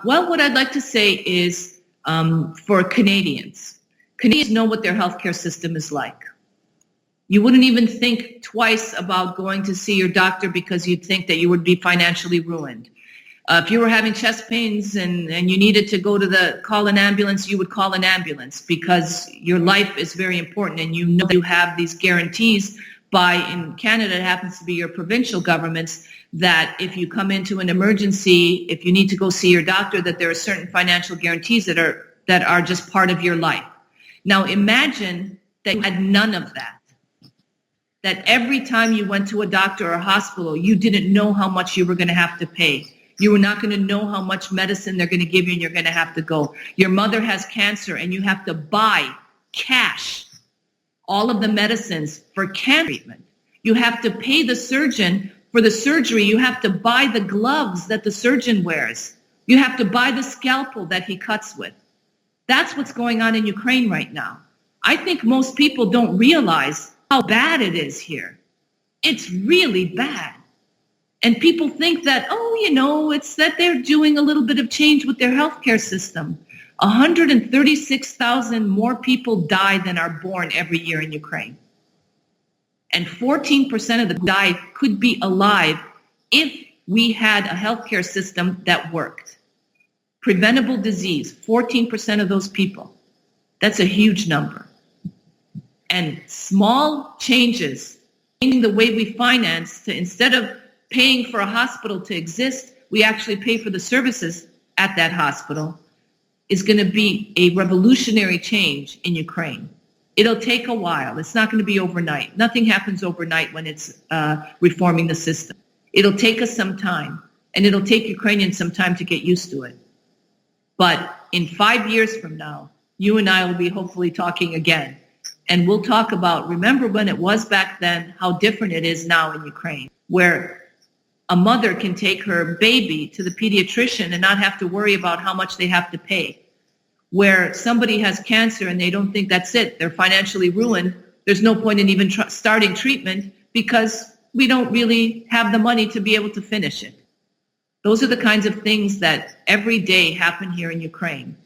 Well, what I'd like to say is for Canadians know what their healthcare system is like. You wouldn't even think twice about going to see your doctor because you'd think that you would be financially ruined. If you were having chest pains and you needed to go to call an ambulance, you would call an ambulance because your life is very important and you know you have these guarantees in Canada, it happens to be your provincial governments, that if you come into an emergency, if you need to go see your doctor, that there are certain financial guarantees that are just part of your life. Now imagine that you had none of that. That every time you went to a doctor or a hospital, you didn't know how much you were going to have to pay. You were not going to know how much medicine they're going to give you and you're going to have to go. Your mother has cancer and you have to buy cash all of the medicines for cancer treatment. You have to pay the surgeon for the surgery. You have to buy the gloves that the surgeon wears. You have to buy the scalpel that he cuts with. That's what's going on in Ukraine right now. I think most people don't realize how bad it is here. It's really bad. And people think that, it's that they're doing a little bit of change with their healthcare system. 136,000 more people die than are born every year in Ukraine. And 14% of the die could be alive if we had a healthcare system that worked. Preventable disease, 14% of those people. That's a huge number. And small changes in the way we finance, instead of paying for a hospital to exist, we actually pay for the services at that hospital, is going to be a revolutionary change in Ukraine. It'll take a while. It's not going to be overnight. Nothing happens overnight when it's reforming the system. It'll take us some time, and it'll take Ukrainians some time to get used to it. But in 5 years from now, you and I will be hopefully talking again. And we'll talk about, remember when it was back then, how different it is now in Ukraine, where a mother can take her baby to the pediatrician and not have to worry about how much they have to pay. Where somebody has cancer and they don't think that's it, they're financially ruined, there's no point in even starting treatment because we don't really have the money to be able to finish it. Those are the kinds of things that every day happen here in Ukraine.